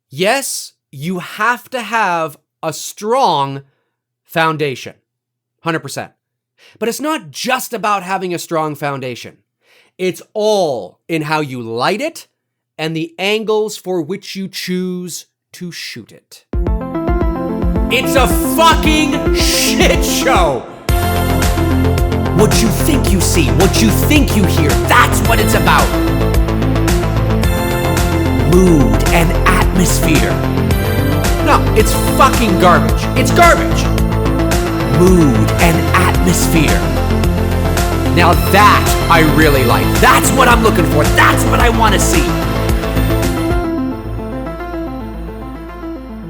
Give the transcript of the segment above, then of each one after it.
Yes, you have to have a strong foundation, 100%. But it's not just about having a strong foundation. It's all in how you light it and the angles for which you choose to shoot it. It's a fucking shit show! What you think you see, what you think you hear, that's what it's about. Mood and atmosphere. No, it's fucking garbage. It's garbage. Mood and atmosphere. Now that I really like. That's what I'm looking for. That's what I want to see.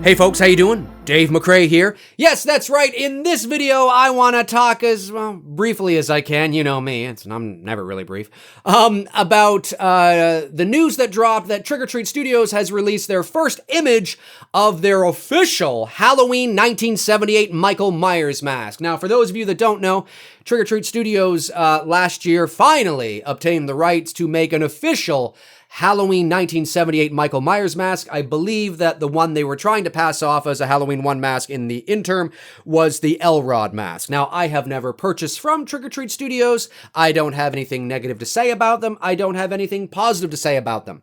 Hey folks, how you doing? Dave McRae here. Yes, that's right. In this video, I want to talk as briefly as I can. You know me, I'm never really brief. About the news that dropped that Trick or Treat Studios has released their first image of their official Halloween 1978 Michael Myers mask. Now, for those of you that don't know, Trick or Treat Studios last year finally obtained the rights to make an official Halloween 1978 Michael Myers mask. I believe that the one they were trying to pass off as a Halloween 1 mask in the interim was the Elrod mask. Now, I have never purchased from Trick or Treat Studios. I don't have anything negative to say about them. I don't have anything positive to say about them.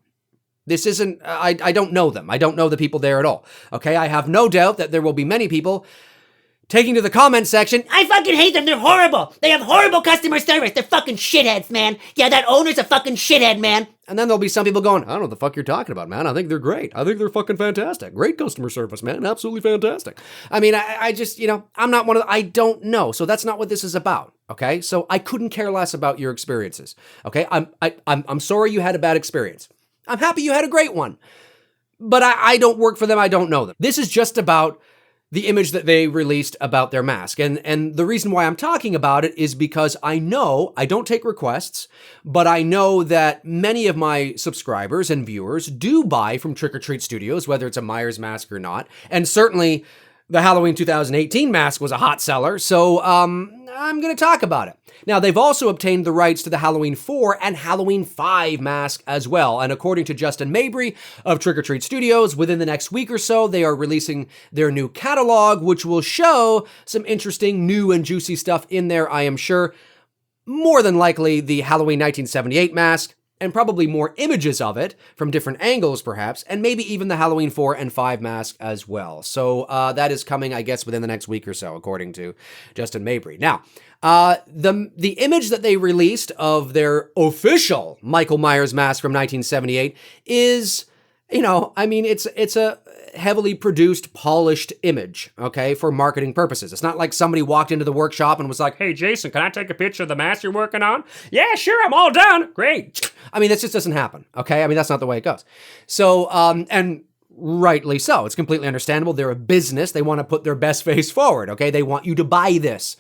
This isn't, I don't know them. I don't know the people there at all. Okay, I have no doubt that there will be many people taking to the comment section, I fucking hate them, they're horrible. They have horrible customer service. They're fucking shitheads, man. Yeah, that owner's a fucking shithead, man. And then there'll be some people going, I don't know what the fuck you're talking about, man. I think they're great. I think they're fucking fantastic. Great customer service, man. Absolutely fantastic. I mean, I just, I'm not one of I don't know. So that's not what this is about. Okay. So I couldn't care less about your experiences. Okay. I'm sorry you had a bad experience. I'm happy you had a great one, but I don't work for them. I don't know them. This is just about the image that they released about their mask. And the reason why I'm talking about it is because I know, I don't take requests, but I know that many of my subscribers and viewers do buy from Trick or Treat Studios, whether it's a Myers mask or not. And certainly the Halloween 2018 mask was a hot seller, so I'm going to talk about it. Now, they've also obtained the rights to the Halloween 4 and Halloween 5 mask as well. And according to Justin Mabry of Trick or Treat Studios, within the next week or so, they are releasing their new catalog, which will show some interesting new and juicy stuff in there, I am sure. More than likely, the Halloween 1978 mask, and probably more images of it from different angles, perhaps, and maybe even the Halloween 4 and 5 mask as well. So that is coming, I guess, within the next week or so, according to Justin Mabry. Now, the image that they released of their official Michael Myers mask from 1978 is, it's a heavily produced, polished image, okay, for marketing purposes. It's not like somebody walked into the workshop and was like, hey, Jason, can I take a picture of the mask you're working on? Yeah, sure, I'm all done. Great. I mean, that just doesn't happen, okay? I mean, that's not the way it goes. So, and rightly so. It's completely understandable. They're a business. They want to put their best face forward, okay? They want you to buy this.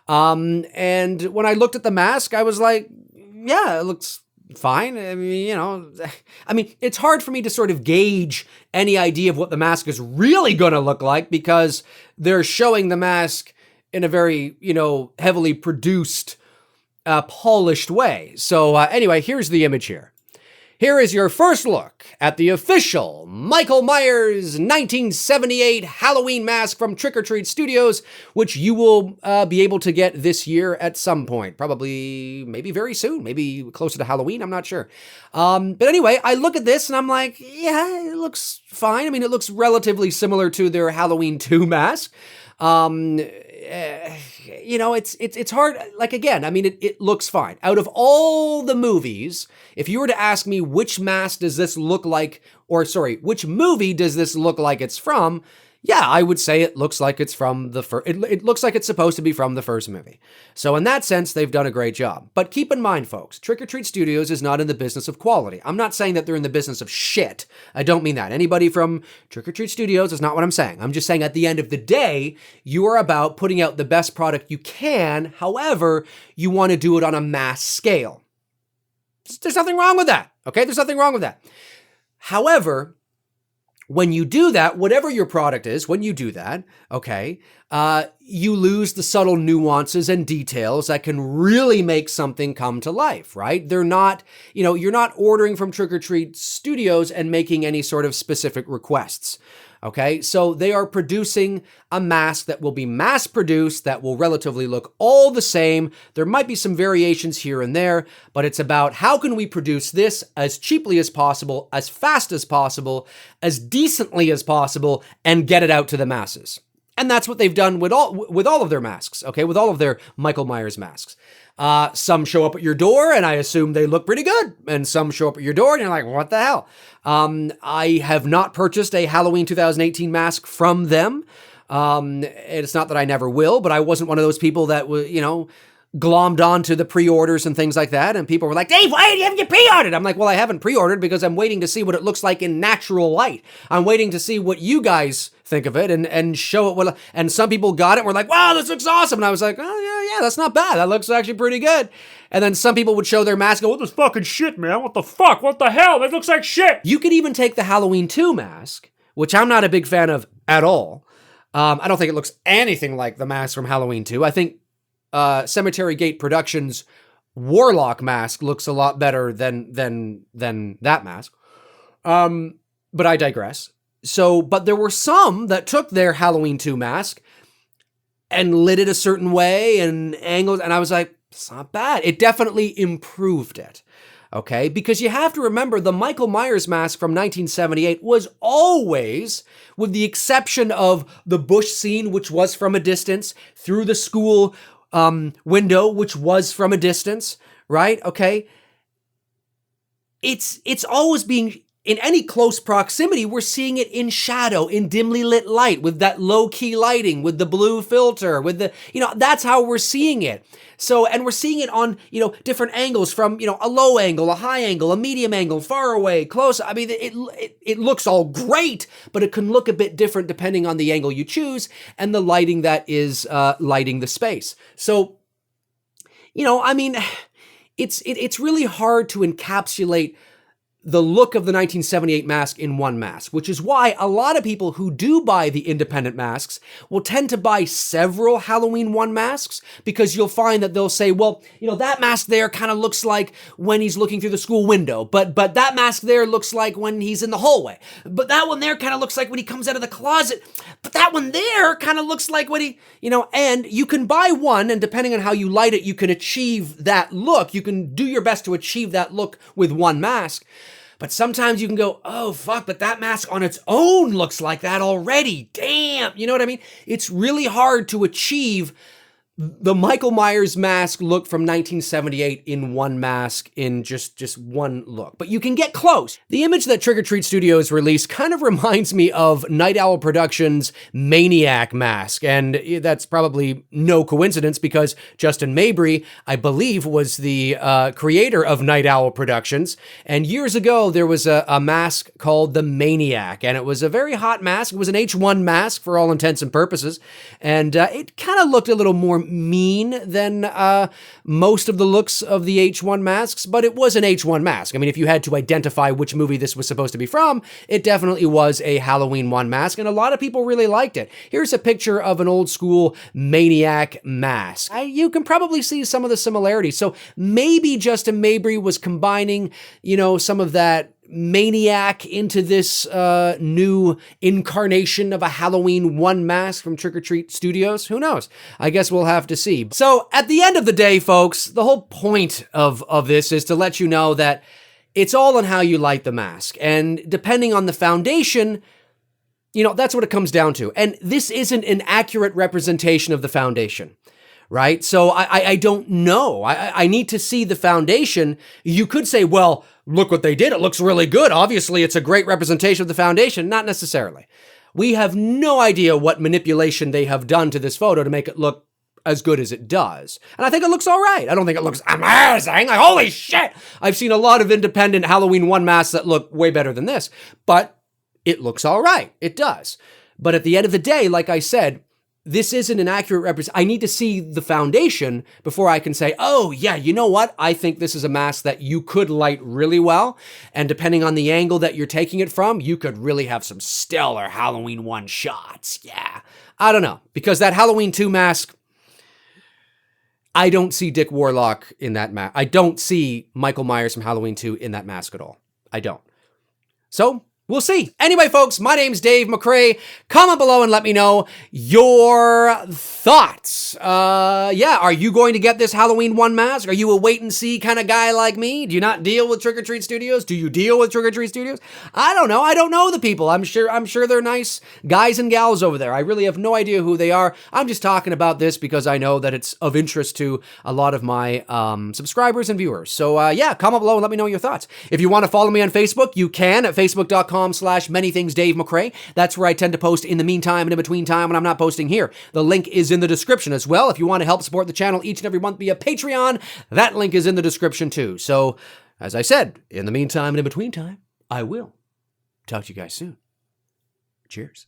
And when I looked at the mask, I was like, yeah, it looks fine. I mean, it's hard for me to sort of gauge any idea of what the mask is really going to look like because they're showing the mask in a very, heavily produced, polished way. So anyway, here's the image here. Here is your first look at the official Michael Myers 1978 Halloween mask from Trick or Treat Studios, which you will be able to get this year at some point. Probably, maybe very soon, maybe closer to Halloween, I'm not sure. But anyway, I look at this and I'm like, yeah, it looks fine. I mean, it looks relatively similar to their Halloween 2 mask. It's hard. Like, again, I mean, it looks fine. Out of all the movies, if you were to ask me which mask does this look like, which movie does this look like it's from? Yeah, I would say it looks like it's from the first, it looks like it's supposed to be from the first movie. So in that sense, they've done a great job. But keep in mind, folks, Trick or Treat Studios is not in the business of quality. I'm not saying that they're in the business of shit. I don't mean that. Anybody from Trick or Treat Studios is not what I'm saying. I'm just saying at the end of the day, you are about putting out the best product you can. However, you want to do it on a mass scale. There's nothing wrong with that. Okay, there's nothing wrong with that. However, when you do that, whatever your product is, when you do that, okay, you lose the subtle nuances and details that can really make something come to life, right? They're not, you're not ordering from Trick or Treat Studios and making any sort of specific requests. Okay, so they are producing a mask that will be mass produced, that will relatively look all the same. There might be some variations here and there, but it's about how can we produce this as cheaply as possible, as fast as possible, as decently as possible, and get it out to the masses. And that's what they've done with all of their masks, okay, with all of their Michael Myers masks. Some show up at your door, and I assume they look pretty good. And some show up at your door, and you're like, what the hell? I have not purchased a Halloween 2018 mask from them. It's not that I never will, but I wasn't one of those people that was, glommed onto the pre-orders and things like that. And people were like, Dave, why haven't you pre-ordered? I'm like, well, I haven't pre-ordered because I'm waiting to see what it looks like in natural light. I'm waiting to see what you guys think of it and show it. Well, and some people got it and were like, wow, this looks awesome. And I was like, oh, yeah, that's not bad. That looks actually pretty good. And then some people would show their mask and go, what this fucking shit, man? What the fuck? What the hell? That looks like shit. You could even take the Halloween 2 mask, which I'm not a big fan of at all. I don't think it looks anything like the mask from Halloween 2. I think Cemetery Gate Productions' Warlock mask looks a lot better than that mask. But I digress. But there were some that took their Halloween 2 mask and lit it a certain way and angles, and I was like, it's not bad. It definitely improved it. Okay, because you have to remember the Michael Myers mask from 1978 was always, with the exception of the bush scene, which was from a distance, through the school window, which was from a distance, right? Okay. It's always being in any close proximity. We're seeing it in shadow, in dimly lit light, with that low key lighting, with the blue filter, with the, that's how we're seeing it. So, and we're seeing it on, different angles from, a low angle, a high angle, a medium angle, far away, close. I mean, it looks all great, but it can look a bit different depending on the angle you choose and the lighting that is lighting the space. So, it's really hard to encapsulate the look of the 1978 mask in one mask, which is why a lot of people who do buy the independent masks will tend to buy several Halloween 1 masks, because you'll find that they'll say, well, that mask there kind of looks like when he's looking through the school window, but that mask there looks like when he's in the hallway, but that one there kind of looks like when he comes out of the closet, but that one there kind of looks like when he, and you can buy one, and depending on how you light it, you can achieve that look. You can do your best to achieve that look with one mask. But sometimes you can go, oh, fuck, but that mask on its own looks like that already. Damn. You know what I mean? It's really hard to achieve the Michael Myers mask look from 1978 in one mask, in just one look. But you can get close. The image that Trick or Treat Studios released kind of reminds me of Night Owl Productions' Maniac mask. And that's probably no coincidence, because Justin Mabry, I believe, was the creator of Night Owl Productions. And years ago, there was a mask called the Maniac. And it was a very hot mask. It was an H1 mask for all intents and purposes. And it kind of looked a little more mean than most of the looks of the H1 masks, but it was an H1 mask. I mean, if you had to identify which movie this was supposed to be from, it definitely was a Halloween 1 mask, and a lot of people really liked it. Here's a picture of an old school Maniac mask. You can probably see some of the similarities. So maybe Justin Mabry was combining, some of that Maniac into this new incarnation of a Halloween 1 mask from Trick or Treat Studios. Who knows? I guess we'll have to see. So at the end of the day, folks, the whole point of this is to let you know that it's all on how you light the mask. And depending on the foundation, that's what it comes down to. And this isn't an accurate representation of the foundation. Right? So I don't know. I need to see the foundation. You could say, well, look what they did. It looks really good. Obviously, it's a great representation of the foundation. Not necessarily. We have no idea what manipulation they have done to this photo to make it look as good as it does. And I think it looks all right. I don't think it looks amazing. Like, holy shit. I've seen a lot of independent Halloween 1 masks that look way better than this, but it looks all right. It does. But at the end of the day, like I said, this isn't an accurate representation. I need to see the foundation before I can say, oh, yeah, you know what? I think this is a mask that you could light really well. And depending on the angle that you're taking it from, you could really have some stellar Halloween 1 shots. Yeah. I don't know. Because that Halloween 2 mask, I don't see Dick Warlock in that mask. I don't see Michael Myers from Halloween 2 in that mask at all. I don't. So, we'll see. Anyway, folks, my name's Dave McRae. Comment below and let me know your thoughts. Yeah, are you going to get this Halloween 1 mask? Are you a wait-and-see kind of guy like me? Do you not deal with Trick or Treat Studios? Do you deal with Trick or Treat Studios? I don't know. I don't know the people. I'm sure they're nice guys and gals over there. I really have no idea who they are. I'm just talking about this because I know that it's of interest to a lot of my subscribers and viewers. So, yeah, comment below and let me know your thoughts. If you want to follow me on Facebook, you can at facebook.com/manythingsdavemcrae. That's where I tend to post in the meantime and in between time when I'm not posting here. The link is in the description as well. If you want to help support the channel each and every month via Patreon, that link is in the description too. So, as I said, in the meantime and in between time, I will talk to you guys soon. Cheers.